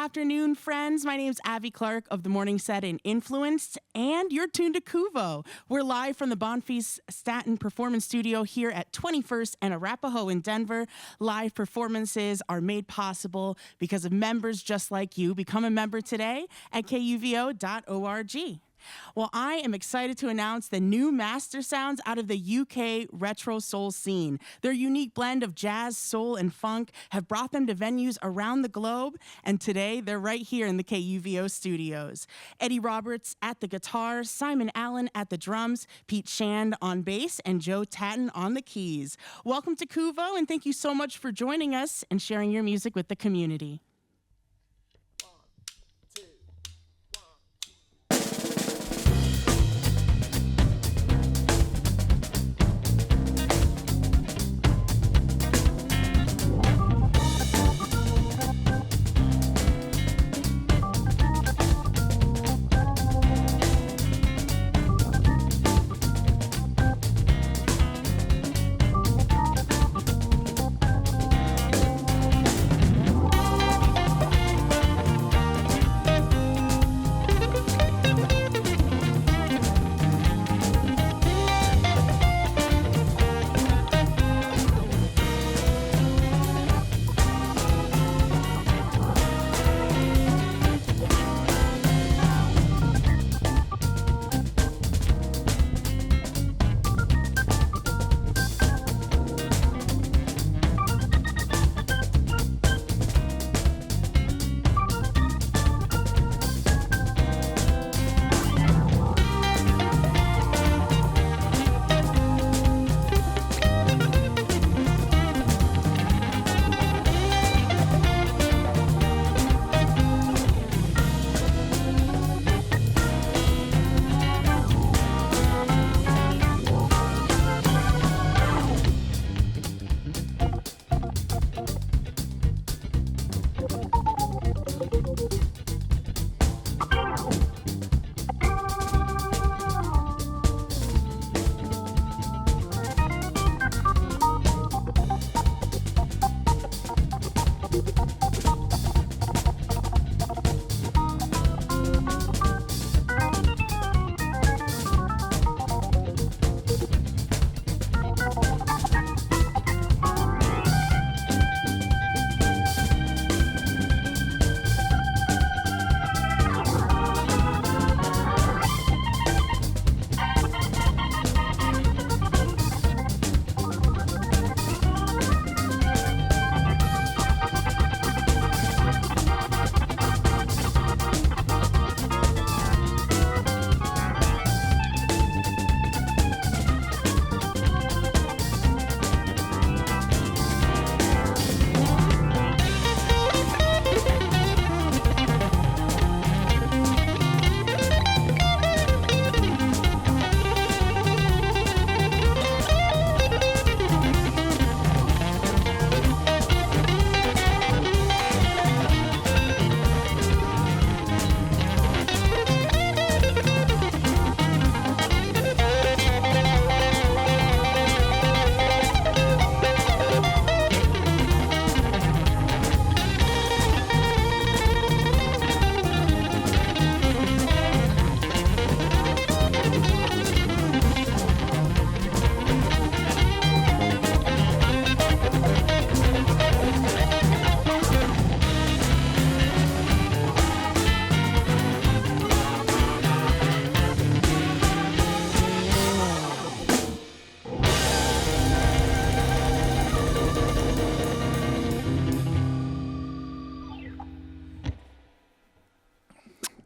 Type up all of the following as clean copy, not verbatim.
afternoon, friends. My name's Abi Clark of The Morning Set and Influenced, and you're tuned to KUVO. We're live from the Bonfils Staten Performance Studio here at 21st and Arapahoe in Denver. Live performances are made possible because of members just like you. Become a member today at kuvo.org. Well, I am excited to announce the new Mastersounds out of the UK retro soul scene. Their unique blend of jazz, soul, and funk have brought them to venues around the globe, and today they're right here in the KUVO studios. Eddie Roberts at the guitar, Simon Allen at the drums, Pete Shand on bass, and Joe Tatton on the keys. Welcome to KUVO, and thank you so much for joining us and sharing your music with the community.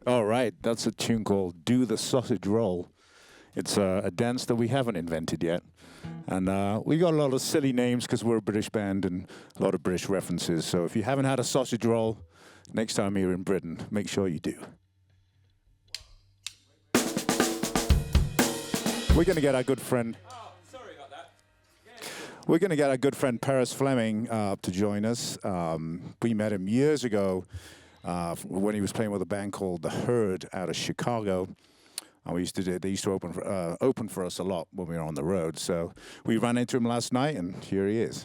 All right, that's a tune called Do the Sausage Roll. It's a dance that we haven't invented yet. And we got a lot of silly names because we're a British band and a lot of British references. So if you haven't had a sausage roll, next time you're in Britain, make sure you do. We're going to get our good friend... We're going to get our good friend Paris Fleming up to join us. We met him years ago when he was playing with a band called The Herd out of Chicago. And they used to open for us a lot when we were on the road. So we ran into him last night, and here he is.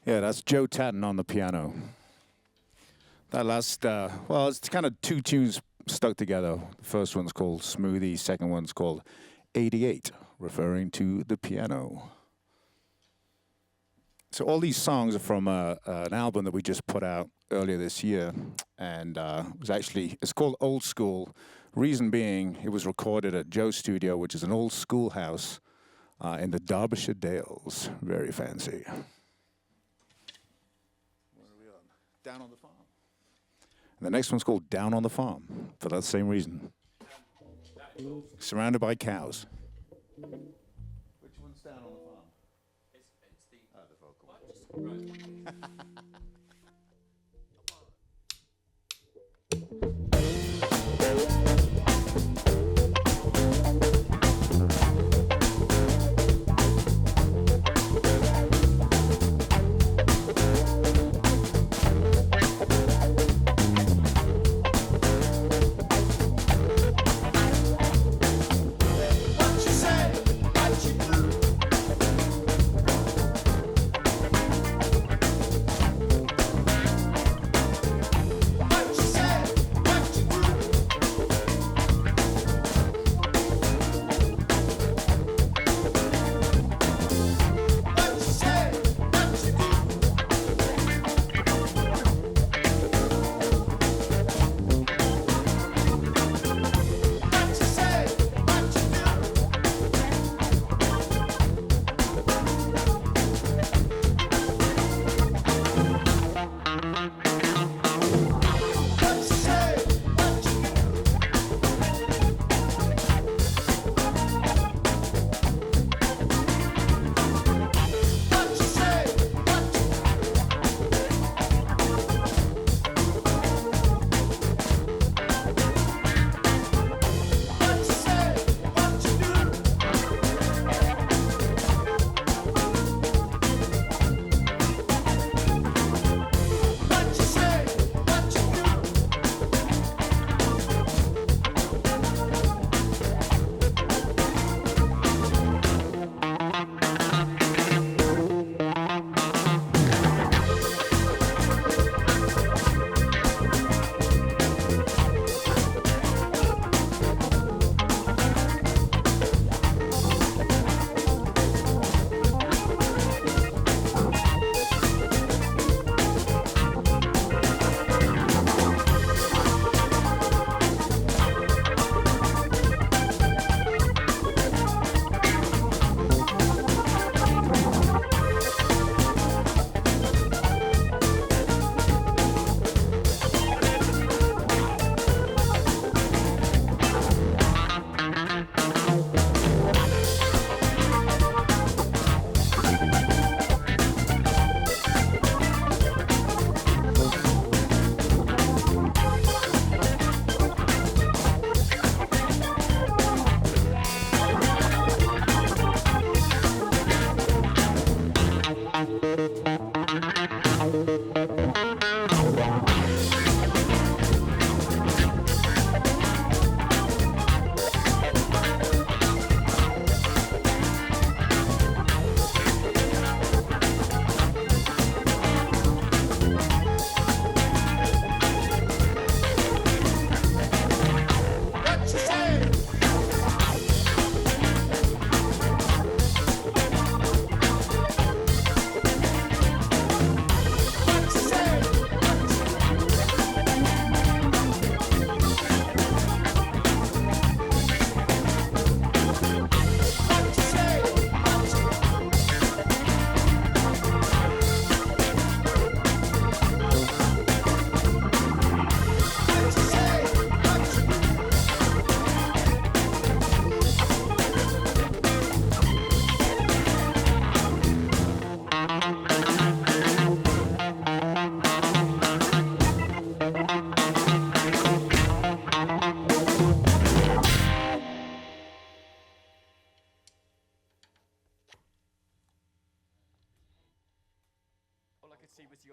Yeah, that's Joe Tatton on the piano. That last, well, it's kind of two tunes stuck together. The first one's called Smoothie, second one's called 88, referring to the piano. So all these songs are from an album that we just put out earlier this year, and it's called Old School. Reason being, it was recorded at Joe's studio, which is an old schoolhouse in the Derbyshire Dales. Very fancy. What are we on? Down on the Farm. And the next one's called Down on the Farm, for that same reason. Surrounded by cows. Which one's Down on the Farm? It's The vocal.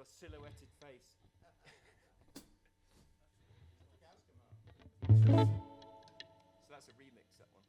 your silhouetted face. So that's a remix, that one.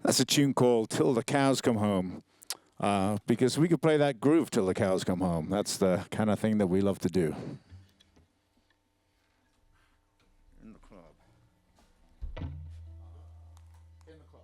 That's a tune called Till the Cows Come Home, because we could play that groove till the cows come home. That's the kind of thing that we love to do. In the club. In the club.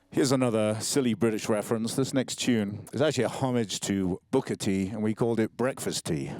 Here's another silly British reference. This next tune is actually a homage to Booker T, and we called it Breakfast Tea.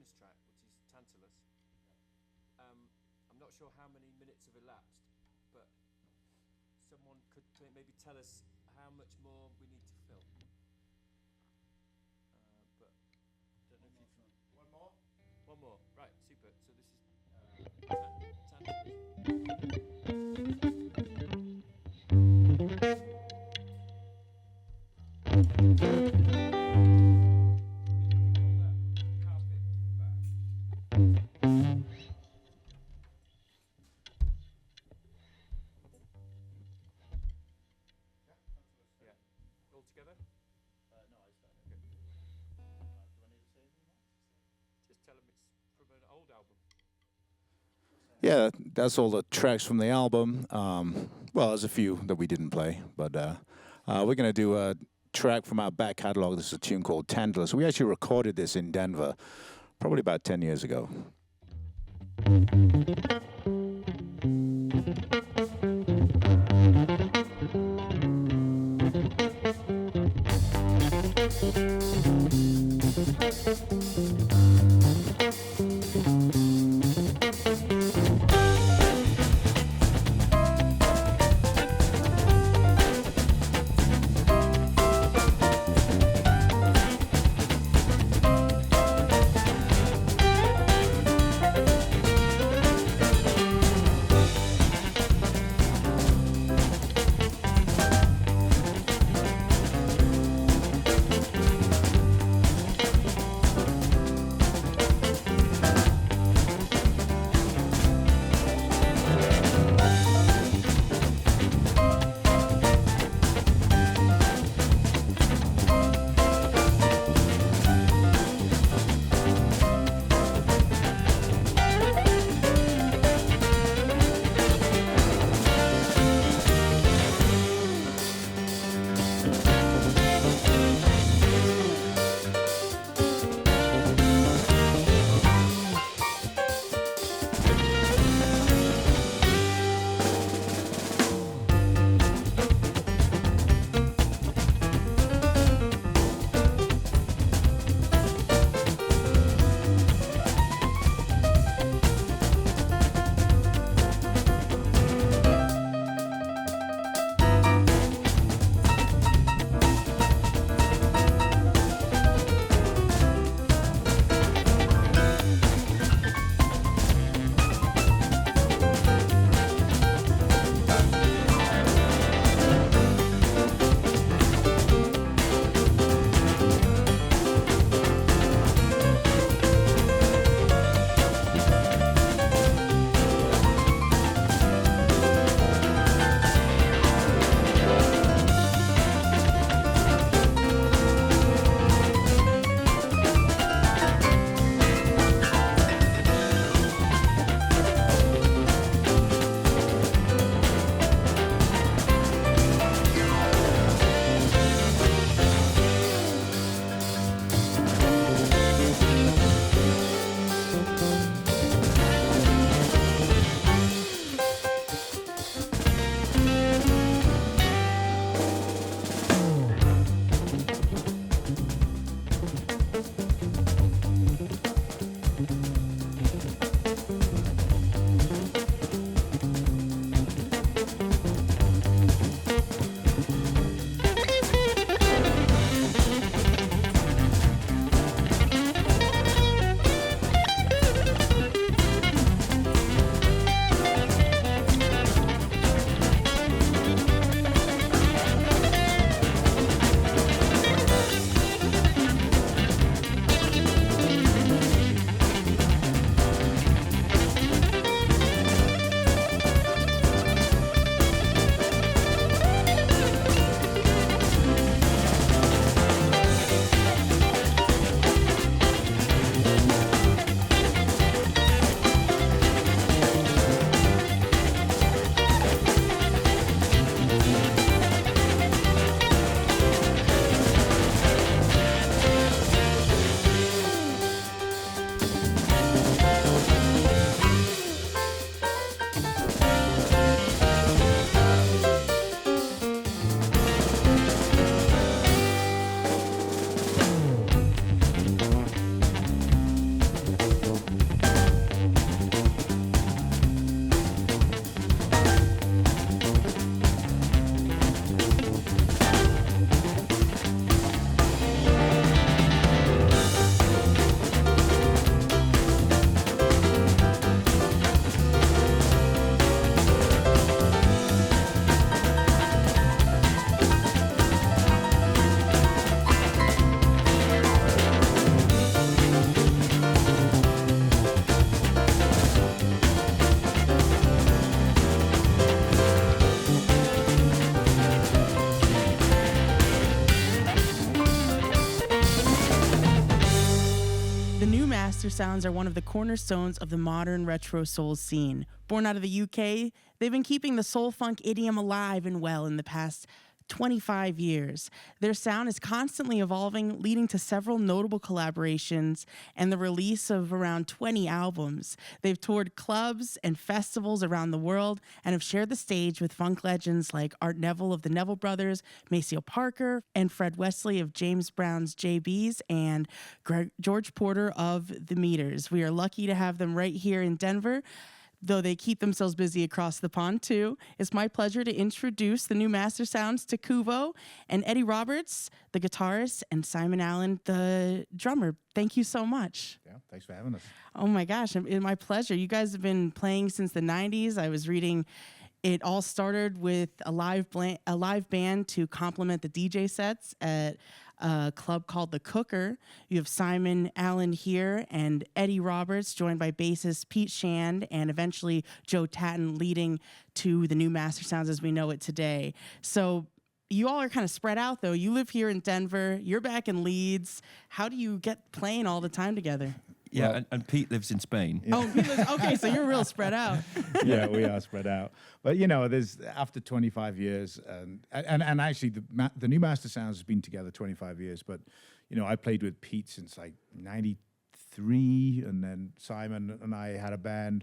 bonus track, which is Tantalus. I'm not sure how many minutes have elapsed, but someone could maybe tell us how much more we need to film. But don't know if you... One more? One more, right, super. So this is all together? No, I started. Okay. Do I need to say anything more? Just tell them it's from an old album. Yeah, that's all the tracks from the album. Well, there's a few that we didn't play, but we're going to do a track from our back catalog. This is a tune called Tantalus. We actually recorded this in Denver probably about 10 years ago. Mastersounds are one of the cornerstones of the modern retro soul scene. Born out of the UK, they've been keeping the soul funk idiom alive and well in the past 25 years. Their sound is constantly evolving, leading to several notable collaborations and the release of around 20 albums. They've toured clubs and festivals around the world and have shared the stage with funk legends like Art Neville of the Neville Brothers, Maceo Parker, and Fred Wesley of James Brown's JBs, and George Porter of the Meters. We are lucky to have them right here in Denver, though they keep themselves busy across the pond too. It's my pleasure to introduce the new Mastersounds to KUVO, and Eddie Roberts, the guitarist, and Simon Allen, the drummer. Thank you so much. Yeah, thanks for having us. Oh my gosh, it's my pleasure. You guys have been playing since the 90s. I was reading it all started with a live band to complement the DJ sets at a club called The Cooker. You have Simon Allen here and Eddie Roberts, joined by bassist Pete Shand and eventually Joe Tatton, leading to the new Mastersounds as we know it today. So you all are kind of spread out, though. You live here in Denver. You're back in Leeds. How do you get playing all the time together? Yeah, well, and Pete lives in Spain. Yeah. Oh, okay, so you're real spread out. Yeah, we are spread out. But, you know, there's after 25 years, and actually the new Mastersounds has been together 25 years, but, you know, I played with Pete since like 93, and then Simon and I had a band.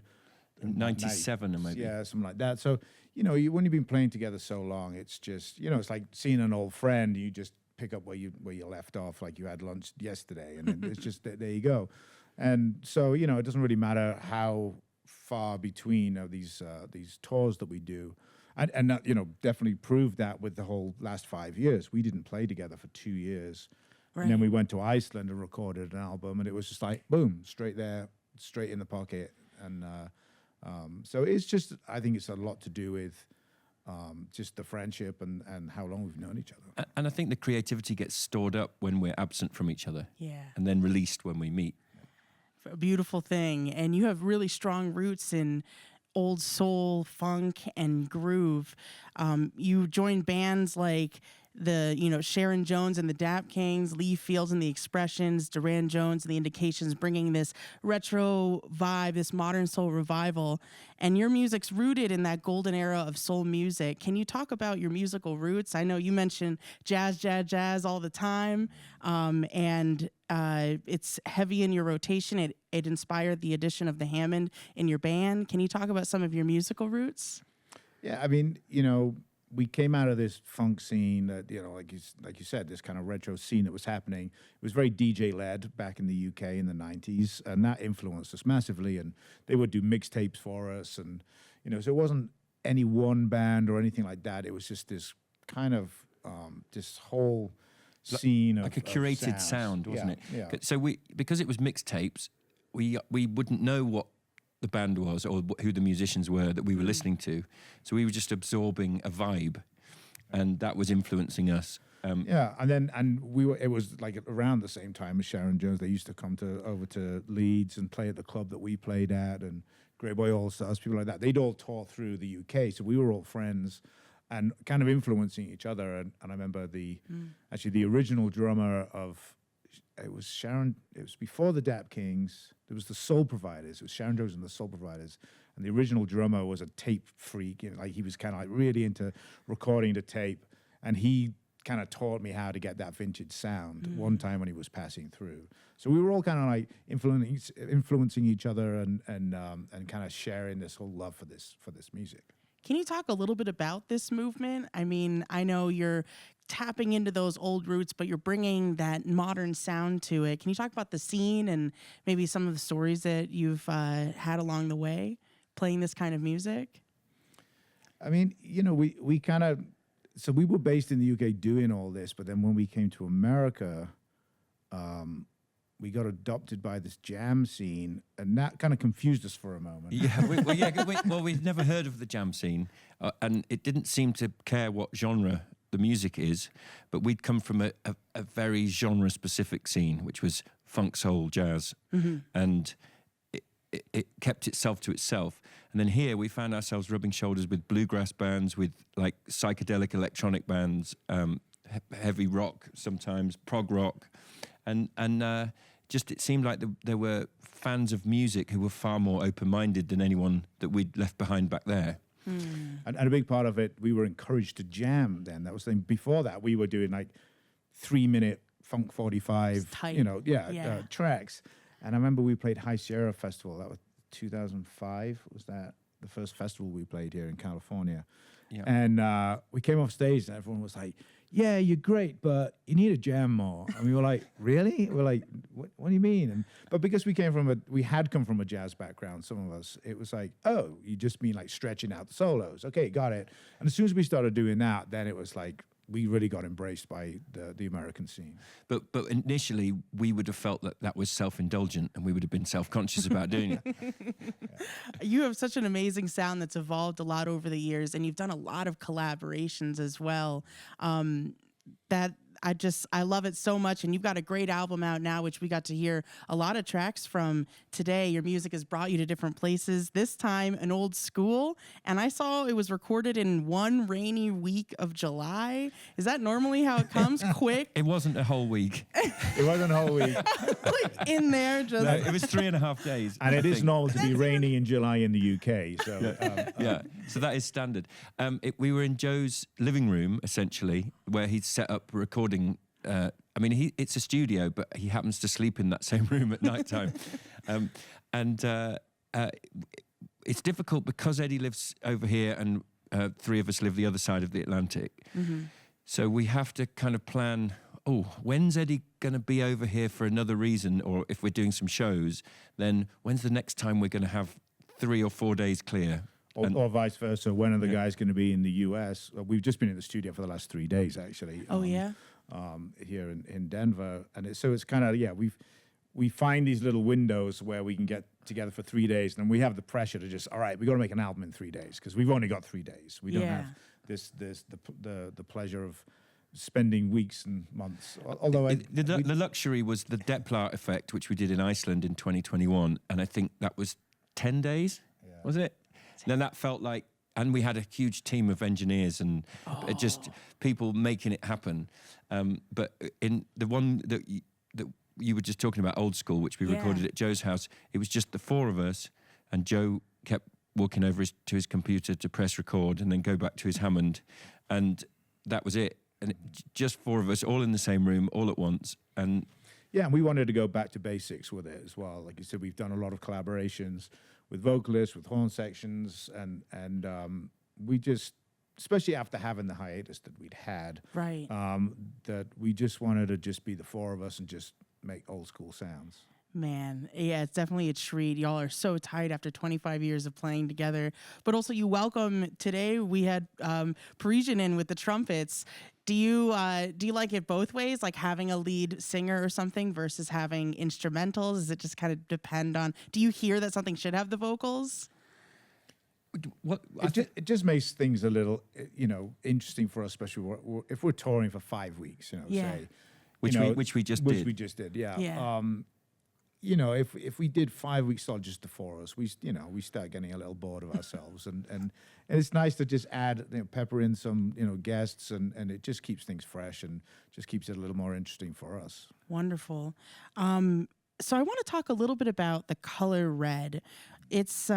97 and maybe. Yeah, something like that. So, you know, when you've been playing together so long, it's just, you know, it's like seeing an old friend. You just pick up where you left off, like you had lunch yesterday, and then it's just, there you go. And so, you know, it doesn't really matter how far between of these tours that we do. And that, you know, definitely proved that with the whole last 5 years. We didn't play together for 2 years. Right. And then we went to Iceland and recorded an album, and it was just like, boom, straight there, straight in the pocket. And so it's just, I think it's a lot to do with just the friendship and how long we've known each other. And I think the creativity gets stored up when we're absent from each other. Yeah. And then released when we meet. A beautiful thing. And you have really strong roots in old soul, funk, and groove. You joined bands like Sharon Jones and the Dap Kings, Lee Fields and the Expressions, Duran Jones and the Indications, bringing this retro vibe, this modern soul revival. And your music's rooted in that golden era of soul music. Can you talk about your musical roots? I know you mention jazz all the time, and it's heavy in your rotation. It inspired the addition of the Hammond in your band. Can you talk about some of your musical roots? Yeah, I mean, you know, we came out of this funk scene that, you know, like you said, this kind of retro scene that was happening. It was very DJ-led back in the UK in the 90s, and that influenced us massively. And they would do mixtapes for us, and, you know, so it wasn't any one band or anything like that. It was just this kind of this whole scene like a curated sound, wasn't it? Yeah. So because it was mixtapes, we wouldn't know what the band was or who the musicians were that we were listening to, so we were just absorbing a vibe, and that was influencing us. It was like around the same time as Sharon Jones. They used to come over to Leeds and play at the club that we played at, and Grey Boy All Stars, people like that. They'd all tour through the UK, so we were all friends and kind of influencing each other. And I remember the original drummer of it was Sharon. It was before the Dap Kings. There was the Soul Providers. It was Sharon Jones and the Soul Providers. And the original drummer was a tape freak. You know, like he was kind of like really into recording to tape. And he kind of taught me how to get that vintage sound one time when he was passing through. So we were all kind of like influencing each other and kind of sharing this whole love for this music. Can you talk a little bit about this movement? I mean, I know you're tapping into those old roots, but you're bringing that modern sound to it. Can you talk about the scene and maybe some of the stories that you've had along the way playing this kind of music? I mean, you know, we were based in the UK doing all this, but then when we came to America, we got adopted by this jam scene, and that kind of confused us for a moment. Yeah, we'd never heard of the jam scene, and it didn't seem to care what genre the music is, but we'd come from a very genre-specific scene, which was funk, soul, jazz, and it kept itself to itself. And then here we found ourselves rubbing shoulders with bluegrass bands, with like psychedelic electronic bands, heavy rock sometimes, prog rock, and just it seemed like there were fans of music who were far more open-minded than anyone that we'd left behind back there. And a big part of it, we were encouraged to jam then. That was the thing. Before that, we were doing like 3-minute Funk 45, tracks. And I remember we played High Sierra Festival. That was 2005. Was that the first festival we played here in California? Yeah. And we came off stage and everyone was like, yeah, you're great, but you need to jam more. And we were like, really? We're like, what do you mean? But because we had come from a jazz background, some of us, it was like, oh, you just mean like stretching out the solos. Okay, got it. And as soon as we started doing that, then it was like, we really got embraced by the American scene. But initially, we would have felt that was self-indulgent, and we would have been self-conscious about doing it. You have such an amazing sound that's evolved a lot over the years, and you've done a lot of collaborations as well. That I love it so much, and you've got a great album out now, which we got to hear a lot of tracks from today. Your music has brought you to different places, this time an old school, and I saw it was recorded in one rainy week of July. Is that normally how it comes? Quick? It wasn't a whole week. It wasn't a whole week. Like in there, just... No, it was 3.5 days. And it is normal to be rainy in July in the UK. So yeah, so that is standard. We were in Joe's living room, essentially, where he'd set up recording. It's a studio, but he happens to sleep in that same room at night time. It's difficult because Eddie lives over here and 3 of us live the other side of the Atlantic. Mm-hmm. So we have to kind of plan, when's Eddie going to be over here for another reason? Or if we're doing some shows, then when's the next time we're going to have 3 or 4 days clear? Or vice versa. When are the guys going to be in the US? We've just been in the studio for the last 3 days, actually. Here in Denver. And it's kind of, we find these little windows where we can get together for 3 days, and we have the pressure to just, all right, we got to make an album in 3 days because we've only got 3 days. We don't have the pleasure of spending weeks and months. Although the luxury was the Deplar effect, which we did in Iceland in 2021, and I think that was 10 days, was it? Then that felt like, and we had a huge team of engineers and just people making it happen. But in the one that you were just talking about, Old School, which we recorded at Joe's house, it was just the 4 of us, and Joe kept walking over to his computer to press record and then go back to his Hammond, and that was it. And just 4 of us, all in the same room, all at once. And we wanted to go back to basics with it as well. Like you said, we've done a lot of collaborations with vocalists, with horn sections, and we just, especially after having the hiatus that we'd had, right? That we just wanted to just be the 4 of us and just make old school sounds. Man, yeah, it's definitely a treat. Y'all are so tight after 25 years of playing together. But also, you welcome today. We had Parisian in with the trumpets. Do you like it both ways, like having a lead singer or something versus having instrumentals? Does it just kind of depend on? Do you hear that something should have the vocals? It just makes things a little, interesting for us, especially if we're touring for 5 weeks, say. Which we just did, yeah. If we did 5 weeks solid, just the 4 of us, we start getting a little bored of ourselves, and it's nice to just add, pepper in some, guests, and it just keeps things fresh and just keeps it a little more interesting for us. Wonderful. So I want to talk a little bit about the color red. It's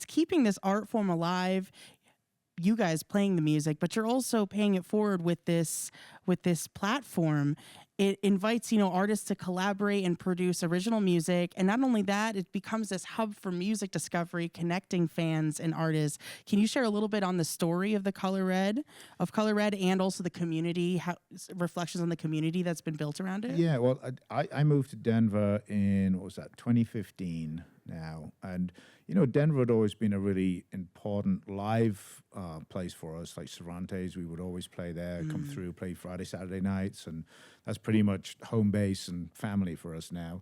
keeping this art form alive. You guys playing the music, but you're also paying it forward with this platform. It invites, artists to collaborate and produce original music. And not only that, it becomes this hub for music discovery, connecting fans and artists. Can you share a little bit on the story of Color Red, and also the community, reflections on the community that's been built around it? Yeah, well, I moved to Denver in, 2015 now. And, Denver had always been a really important live place for us. Like Cervantes, we would always play there, come through, play Friday, Saturday nights. And that's pretty much home base and family for us now.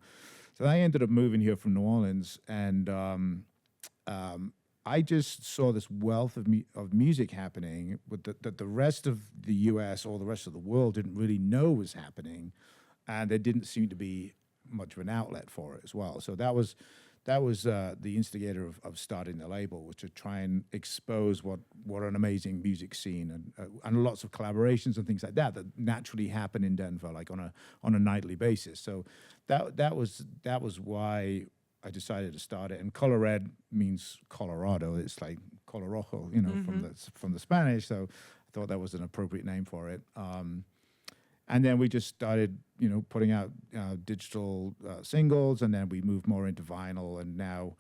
So I ended up moving here from New Orleans, and I just saw this wealth of music happening that the rest of the U.S. or the rest of the world didn't really know was happening, and there didn't seem to be much of an outlet for it as well. So that was the instigator of starting the label, was to try and expose what an amazing music scene and lots of collaborations and things like that naturally happen in Denver, like on a nightly basis. So that was why I decided to start it. And Color Red means Colorado. It's like Color Rojo, from the Spanish. So I thought that was an appropriate name for it. And then we just started, putting out digital singles, and then we moved more into vinyl. And now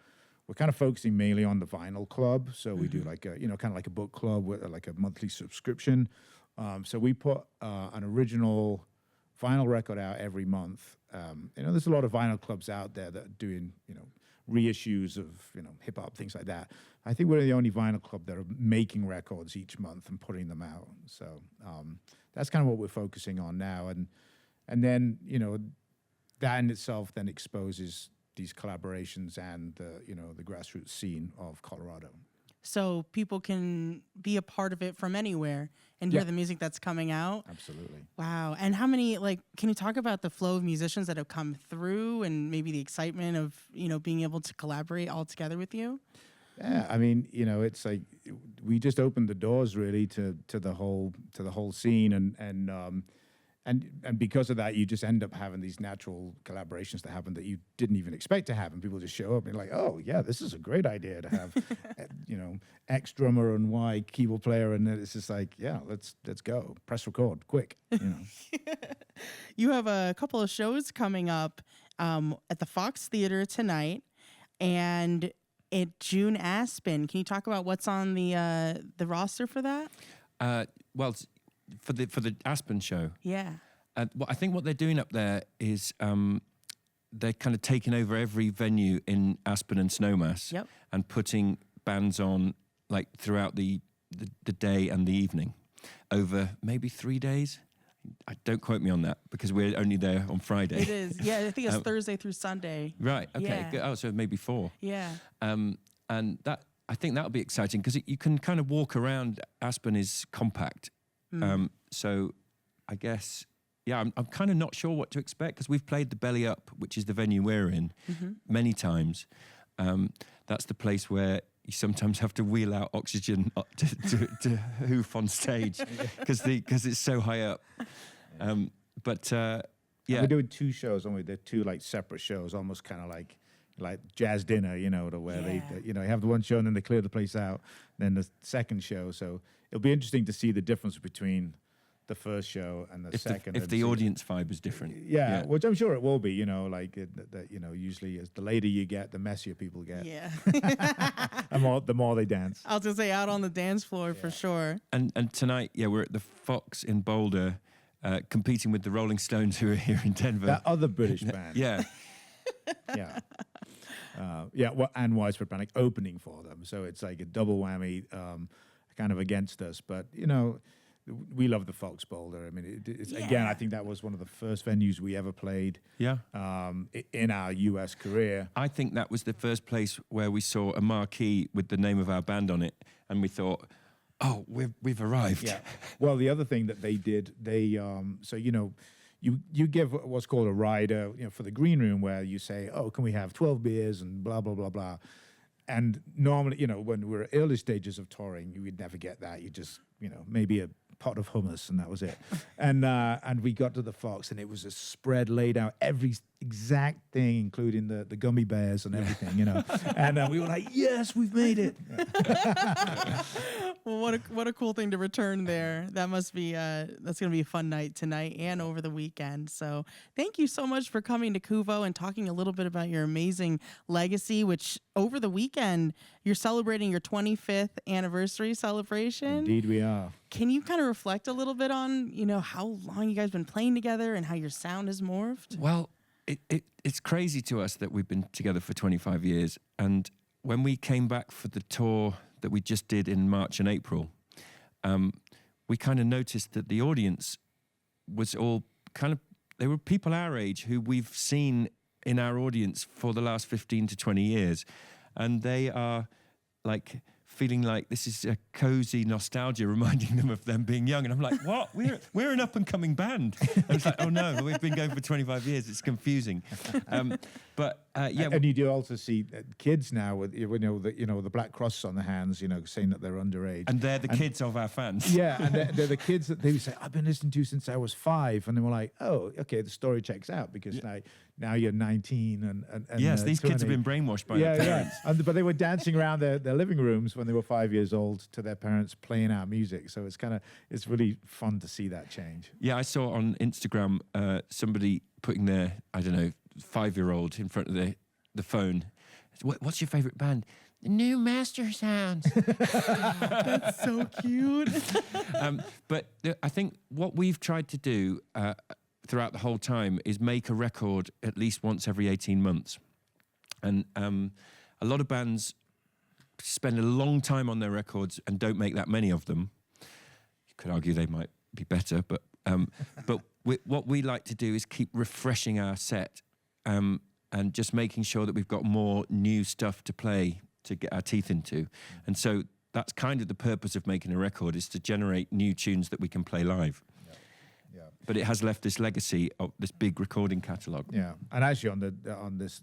we're kind of focusing mainly on the vinyl club. So we do like kind of like a book club with like a monthly subscription. So we put an original vinyl record out every month. There's a lot of vinyl clubs out there that are doing, reissues of, hip hop, things like that. I think we're the only vinyl club that are making records each month and putting them out. So that's kind of what we're focusing on now. And then, that in itself then exposes these collaborations and the grassroots scene of Colorado. So people can be a part of it from anywhere and hear the music that's coming out. Absolutely. Wow. And how many, can you talk about the flow of musicians that have come through and maybe the excitement of, being able to collaborate all together with you? Yeah, I mean, it's like we just opened the doors really to the whole scene, and because of that, you just end up having these natural collaborations that happen that you didn't even expect to happen. People just show up and like, oh yeah, this is a great idea to have, X drummer and Y keyboard player, and it's just like, yeah, let's go, press record, quick. You have a couple of shows coming up at the Fox Theater tonight, and at June Aspen. Can you talk about what's on the roster for that? Well, for the Aspen show. Yeah. I think what they're doing up there is they're kind of taking over every venue in Aspen and Snowmass and putting bands on like throughout the day and the evening over maybe 3 days. Don't quote me on that because we're only there on Friday. It is. Yeah, I think it's Thursday through Sunday. Right. Okay. Yeah. Good. Oh, so maybe 4. Yeah. And that I think that'll be exciting because you can kind of walk around. Aspen is compact. So I guess, I'm kind of not sure what to expect because we've played the Belly Up, which is the venue we're in, many times. That's the place where you sometimes have to wheel out oxygen to hoof on stage because it's so high up. We're doing 2 shows, aren't we? They're 2 like separate shows, almost kind of like jazz dinner, to where they have the one show and then they clear the place out, then the second show. So it'll be interesting to see the difference between the first show and the second. If the audience vibe is different. Yeah, which I'm sure it will be, usually as the later you get, the messier people get. Yeah. And the more they dance. I was going to say out on the dance floor for sure. And tonight, we're at the Fox in Boulder competing with the Rolling Stones who are here in Denver. That other British band. Yeah. And Widespread Panic opening for them. So it's like a double whammy kind of against us. But, we love the Fox Boulder. I mean, again, I think that was one of the first venues we ever played in our U.S. career. I think that was the first place where we saw a marquee with the name of our band on it, and we thought, oh, we've arrived. Yeah. Well, the other thing that they did, you give what's called a rider, for the green room, where you say, oh, can we have 12 beers and blah, blah, blah, blah. And normally, when we're early stages of touring, you would never get that. You just, maybe a pot of hummus and that was it. And we got to the Fox and it was a spread laid out, every exact thing, including the gummy bears and everything, And we were like, yes, we've made it. Well, what a cool thing to return there. That must be that's gonna be a fun night tonight and over the weekend. So thank you so much for coming to KUVO and talking a little bit about your amazing legacy, which over the weekend you're celebrating your 25th anniversary celebration. Indeed we are. Can you kind of reflect a little bit on, how long you guys been playing together and how your sound has morphed? Well, it's crazy to us that we've been together for 25 years. And when we came back for the tour that we just did in March and April, we kind of noticed that the audience was all they were people our age who we've seen in our audience for the last 15 to 20 years. And they are like feeling like this is a cozy nostalgia reminding them of them being young. And I'm like, what? We're an up-and-coming band. And it's like, oh no, we've been going for 25 years. It's confusing. But yeah, And you do also see kids now with the black cross on the hands, saying that they're underage. and they're the kids of our fans. Yeah, and they're the kids that they say, I've been listening to since I was 5. And they were like, oh, okay, the story checks out because now you're 19 and Yes, these 20. kids have been brainwashed by their parents. Yeah. But they were dancing around their living rooms when they were 5 years old to their parents playing our music. So it's really fun to see that change. Yeah, I saw on Instagram somebody putting their, 5-year-old in front of the phone. What's your favorite band? The new Mastersounds. That's so cute. But I think what we've tried to do throughout the whole time is make a record at least once every 18 months. And a lot of bands spend a long time on their records and don't make that many of them. You could argue they might be better, but what we like to do is keep refreshing our set and just making sure that we've got more new stuff to play to get our teeth into. And so that's kind of the purpose of making a record, is to generate new tunes that we can play live. Yeah. But it has left this legacy of this big recording catalogue. Yeah, and actually on this,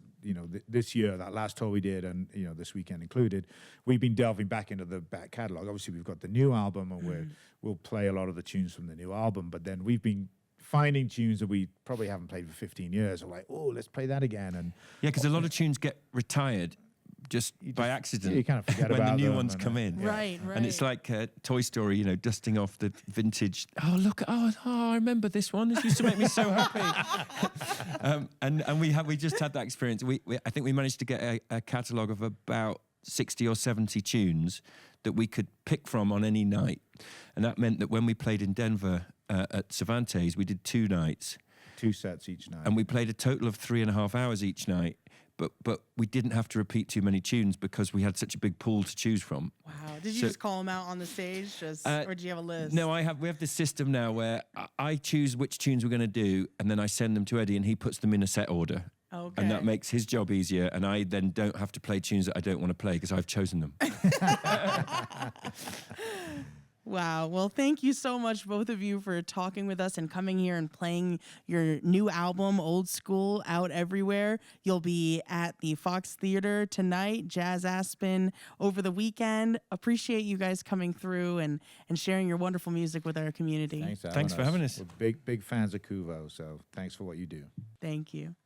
this year, that last tour we did, and this weekend included, we've been delving back into the back catalogue. Obviously, we've got the new album, and we'll play a lot of the tunes from the new album. But then we've been finding tunes that we probably haven't played for 15 years. We're like, oh, let's play that again. And yeah, because a lot of tunes get retired just by accident. You kind of forget when about the new them ones and, come in. Right. And it's like Toy Story, dusting off the vintage. Oh, look! Oh, I remember this one. This used to make me so happy. And we just had that experience. I think we managed to get a catalogue of about 60 or 70 tunes that we could pick from on any night, and that meant that when we played in Denver at Cervantes, we did 2 nights, 2 sets each night, and we played a total of 3.5 hours each night. But we didn't have to repeat too many tunes because we had such a big pool to choose from. Wow. Did you just call them out on the stage, or do you have a list? No, we have this system now where I choose which tunes we're going to do, and then I send them to Eddie, and he puts them in a set order. Okay. And that makes his job easier, and I then don't have to play tunes that I don't want to play because I've chosen them. Wow. Well, thank you so much, both of you, for talking with us and coming here and playing your new album, Old School, out everywhere. You'll be at the Fox Theater tonight, Jazz Aspen over the weekend. Appreciate you guys coming through and sharing your wonderful music with our community. Thanks for having us. We're big fans of KUVO, so thanks for what you do. Thank you.